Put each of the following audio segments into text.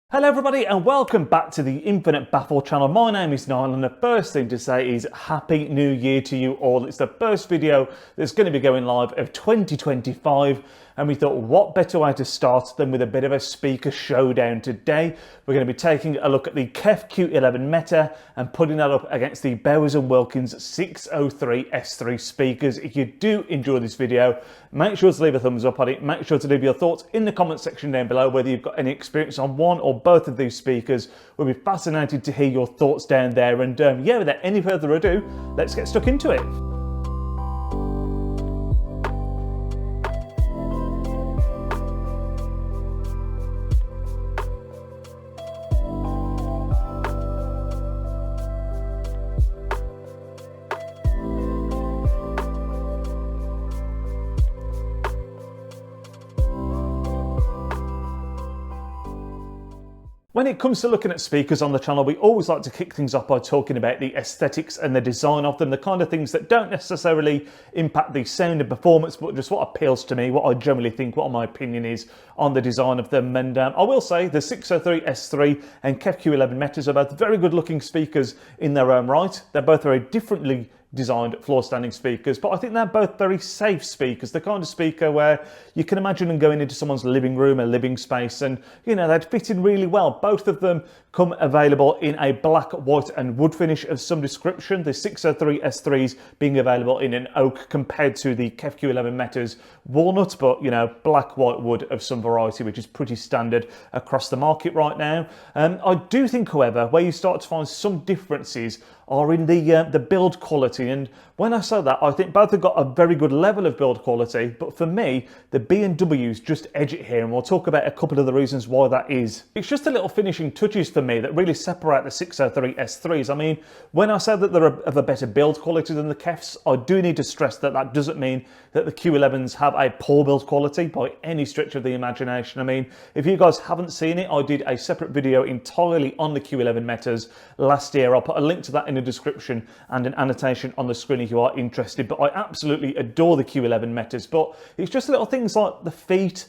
Hello everybody and welcome back to the Infinite Baffle channel. My name is Niall and the first thing to say is Happy New Year to you all. It's the first video that's going to be going live of 2025 and we thought what better way to start than with a bit of a speaker showdown today. We're going to be taking a look at the KEF Q11 META and putting that up against the Bowers & Wilkins 603 S3 speakers. If you do enjoy this video, make sure to leave a thumbs up on it. Make sure to leave your thoughts in the comment section down below, whether you've got any experience on one or both of these speakers. We'll be fascinated to hear your thoughts down there. And yeah, without any further ado, let's get stuck into it. When it comes to looking at speakers on the channel, we always like to kick things off by talking about the aesthetics and the design of them, the kind of things that don't necessarily impact the sound and performance, but just what appeals to me, what I generally think, what my opinion is on the design of them. And I will say the 603 S3 and KEF Q11 METAs are both very good looking speakers in their own right. They're both very differently designed floor standing speakers, but I think they're both very safe speakers, the kind of speaker where you can imagine them going into someone's living room, a living space, and you know, they'd fit in really well. Both of them come available in a black, white and wood finish of some description, the 603 S3s being available in an oak compared to the KEF Q11 METAs walnut, but you know, black, white, wood of some variety, which is pretty standard across the market right now. I do think, however, where you start to find some differences are in the build quality, and when I say that, I think both have got a very good level of build quality, but for me the B&Ws just edge it here, and we'll talk about a couple of the reasons why that is. It's just the little finishing touches for me that really separate the 603 S3s. I mean, when I say that they're of a better build quality than the KEFs, I do need to stress that that doesn't mean that the Q11s have a poor build quality by any stretch of the imagination. I mean, if you guys haven't seen it, I did a separate video entirely on the Q11 METAs last year. I'll put a link to that in the description and an annotation on the screen if you are interested, but I absolutely adore the Q11 METAs. But it's just little things like the feet.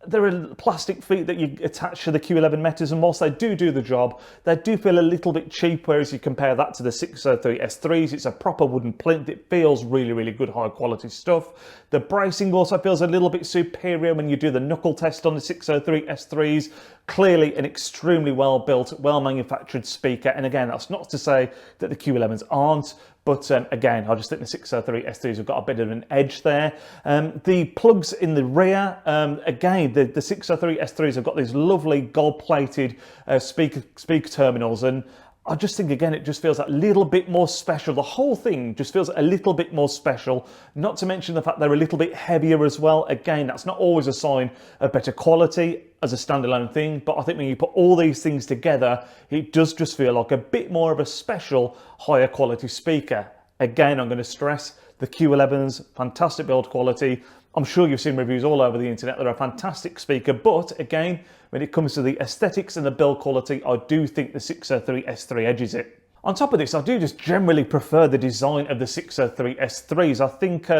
There are plastic feet that you attach to the Q11 METAs, and whilst they do the job, they do feel a little bit cheap, whereas you compare that to the 603 S3s, it's a proper wooden plinth. It feels really good, high quality stuff. The bracing also feels a little bit superior when you do the knuckle test on the 603 S3s. Clearly an extremely well built, well manufactured speaker, and again, that's not to say that the Q11s aren't, but again, I just think the 603 S3s have got a bit of an edge there. The plugs in the rear, again, the 603 S3s have got these lovely gold-plated speaker terminals, and I just think, again, it just feels a little bit more special. The whole thing just feels a little bit more special, not to mention the fact they're a little bit heavier as well. Again, that's not always a sign of better quality as a standalone thing, but I think when you put all these things together, it does just feel like a bit more of a special, higher quality speaker. Again, I'm going to stress the Q11s, fantastic build quality. I'm sure you've seen reviews all over the internet. They're a fantastic speaker, but again, when it comes to the aesthetics and the build quality, I do think the 603 S3 edges it. On top of this, I do just generally prefer the design of the 603 S3s. I think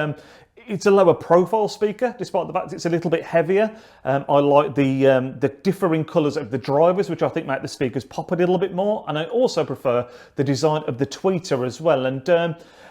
it's a lower profile speaker, despite the fact it's a little bit heavier. I like the differing colours of the drivers, which I think make the speakers pop a little bit more. And I also prefer the design of the tweeter as well. And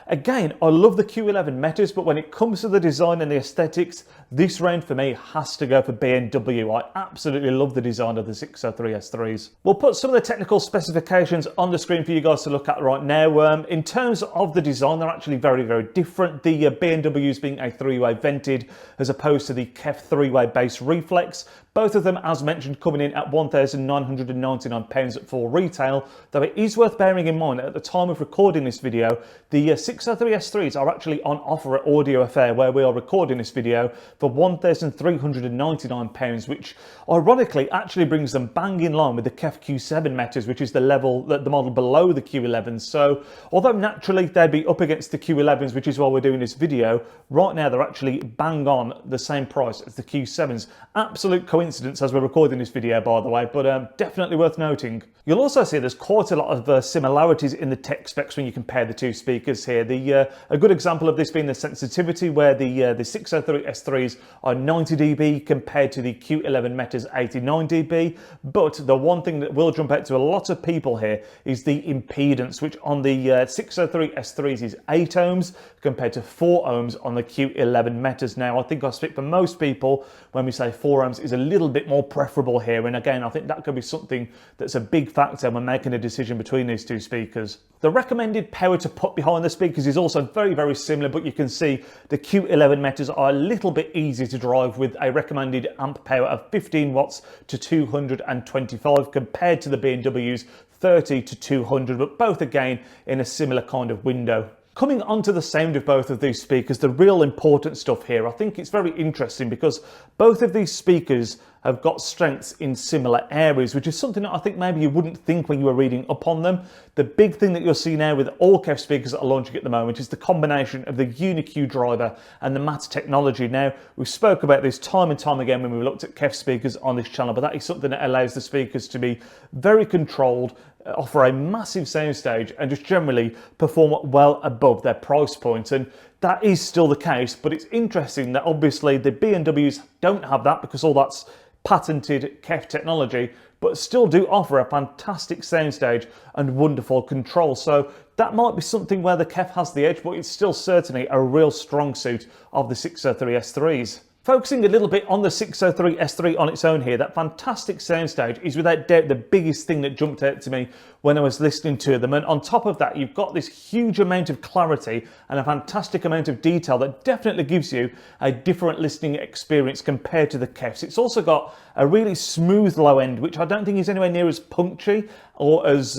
again, I love the Q11 METAs, but when it comes to the design and the aesthetics, this round for me has to go for B&W. I absolutely love the design of the 603 S3s. We'll put some of the technical specifications on the screen for you guys to look at right now. In terms of the design, they're actually very different. The B&Ws being a three-way vented as opposed to the KEF three-way base reflex. Both of them, as mentioned, coming in at £1,999 at full retail, though it is worth bearing in mind that at the time of recording this video, the 603 S3s are actually on offer at Audio Affair, where we are recording this video, for £1,399, which ironically actually brings them bang in line with the KEF Q7 METAs, which is the model below the Q11s. So although naturally they'd be up against the Q11s, which is why we're doing this video, right now they're actually bang on the same price as the Q7s. Absolute coincidence as we're recording this video, by the way, but definitely worth noting. You'll also see there's quite a lot of similarities in the tech specs when you compare the two speakers here. here. A good example of this being the sensitivity, where the 603 S3s are 90 dB compared to the Q11 Meta's 89 dB. But the one thing that will jump out to a lot of people here is the impedance, which on the 603 S3s is 8 ohms compared to 4 ohms on the Q11 Metas. Now, I think I speak for most people when we say 4 ohms is a little bit more preferable here. And again, I think that could be something that's a big factor when making a decision between these two speakers. The recommended power to put behind the speakers is also very, very similar, but you can see the Q11 Metas are a little bit easier to drive with a recommended amp power of 15 watts to 225 compared to the B&W's 30 to 200, but both again in a similar kind of window. Coming onto the sound of both of these speakers, the real important stuff here, I think it's very interesting because both of these speakers have got strengths in similar areas, which is something that I think maybe you wouldn't think when you were reading up on them. The big thing that you'll see now with all KEF speakers that are launching at the moment is the combination of the UniQ driver and the META technology. Now, we've spoke about this time and time again when we've looked at KEF speakers on this channel, but that is something that allows the speakers to be very controlled, offer a massive soundstage, and just generally perform well above their price point. And that is still the case, but it's interesting that obviously the B&Ws don't have that because all that's patented KEF technology, but still do offer a fantastic soundstage and wonderful control. So that might be something where the KEF has the edge, but it's still certainly a real strong suit of the 603 S3s. Focusing a little bit on the 603 S3 on its own here, that fantastic soundstage is without doubt the biggest thing that jumped out to me when I was listening to them. And on top of that, you've got this huge amount of clarity and a fantastic amount of detail that definitely gives you a different listening experience compared to the KEFs. It's also got a really smooth low end, which I don't think is anywhere near as punchy or as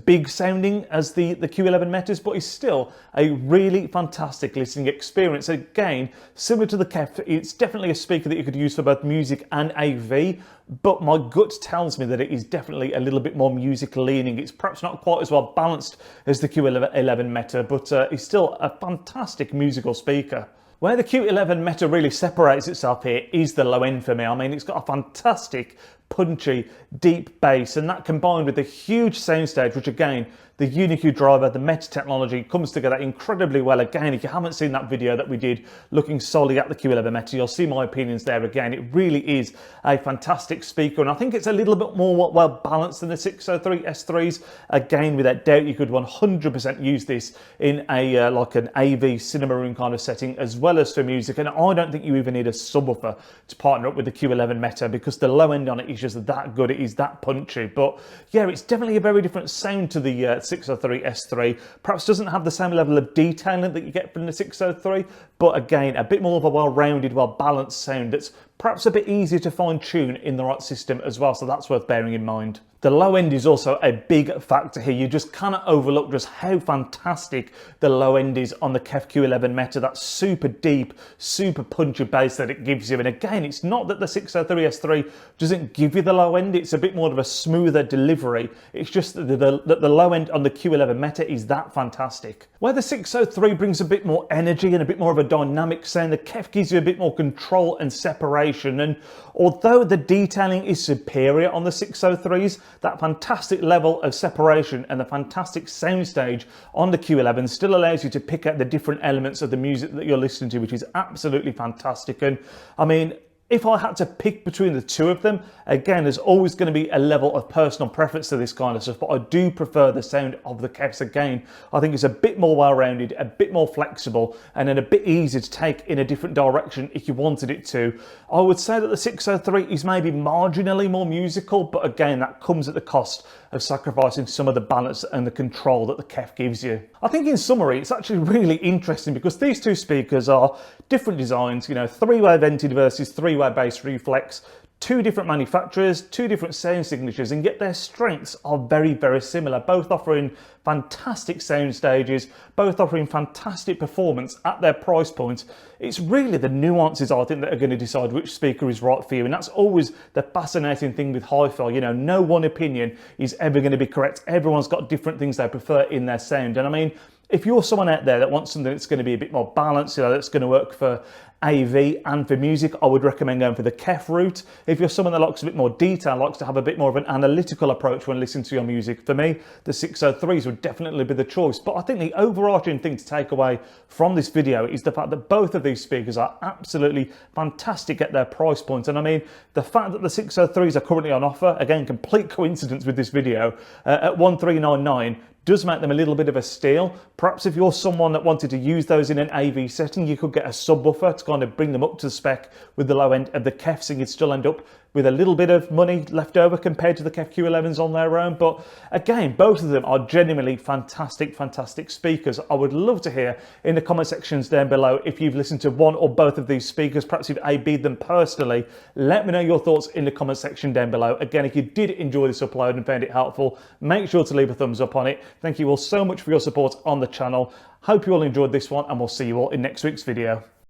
big sounding as the Q11 Metas, but is still a really fantastic listening experience. Again, similar to the KEF, it's definitely a speaker that you could use for both music and AV, but my gut tells me that it is definitely a little bit more music leaning. It's perhaps not quite as well balanced as the Q11 Meta, but it's still a fantastic musical speaker. Where the Q11 Meta really separates itself here is the low end for me. I mean, it's got a fantastic, punchy, deep bass, and that combined with the huge soundstage, which again, the UniQ driver, the META technology comes together incredibly well. Again, if you haven't seen that video that we did looking solely at the Q11 Meta, you'll see my opinions there again. It really is a fantastic speaker, and I think it's a little bit more well balanced than the 603 S3s. Again, without doubt, you could 100% use this in a like an AV cinema room kind of setting, as well as for music. And I don't think you even need a subwoofer to partner up with the Q11 Meta because the low end on it is just that good. It is that punchy. But yeah, it's definitely a very different sound to the 603 S3. Perhaps doesn't have the same level of detailing that you get from the 603, but again, a bit more of a well-rounded, well-balanced sound that's perhaps a bit easier to fine-tune in the right system as well, so that's worth bearing in mind. The low end is also a big factor here. You just cannot overlook just how fantastic the low end is on the KEF Q11 Meta. That super deep, super punchy bass that it gives you. And again, it's not that the 603 S3 doesn't give you the low end. It's a bit more of a smoother delivery. It's just that the low end on the Q11 Meta is that fantastic. Where the 603 brings a bit more energy and a bit more of a dynamic sound, the KEF gives you a bit more control and separation. And although the detailing is superior on the 603s, that fantastic level of separation and the fantastic soundstage on the Q11 still allows you to pick out the different elements of the music that you're listening to, which is absolutely fantastic. And I mean, if I had to pick between the two of them, again, there's always going to be a level of personal preference to this kind of stuff, but I do prefer the sound of the KEFs. Again, I think it's a bit more well-rounded, a bit more flexible, and then a bit easier to take in a different direction if you wanted it to. I would say that the 603 is maybe marginally more musical, but again, that comes at the cost of sacrificing some of the balance and the control that the KEF gives you. I think in summary, it's actually really interesting because these two speakers are different designs, you know, three-way vented versus three-way bass reflex, two different manufacturers, two different sound signatures, and yet their strengths are very, very similar, both offering fantastic sound stages, both offering fantastic performance at their price point. It's really the nuances, I think, that are going to decide which speaker is right for you, and that's always the fascinating thing with hi-fi. You know, no one opinion is ever going to be correct. Everyone's got different things they prefer in their sound, and I mean, if you're someone out there that wants something that's going to be a bit more balanced, you know, that's going to work for AV and for music, I would recommend going for the KEF route. If you're someone that likes a bit more detail, likes to have a bit more of an analytical approach when listening to your music, for me, the 603s would definitely be the choice. But I think the overarching thing to take away from this video is the fact that both of these speakers are absolutely fantastic at their price point. And I mean, the fact that the 603s are currently on offer, again, complete coincidence with this video, at 1399, does make them a little bit of a steal. Perhaps if you're someone that wanted to use those in an AV setting, you could get a subwoofer to kind of bring them up to spec with the low end of the KEFs, and you'd still end up with a little bit of money left over compared to the KEF Q11s on their own. But again, both of them are genuinely fantastic, fantastic speakers. I would love to hear in the comment sections down below if you've listened to one or both of these speakers, perhaps you've AB'd them personally. Let me know your thoughts in the comment section down below. Again, if you did enjoy this upload and found it helpful, make sure to leave a thumbs up on it. Thank you all so much for your support on the channel. Hope you all enjoyed this one, and we'll see you all in next week's video.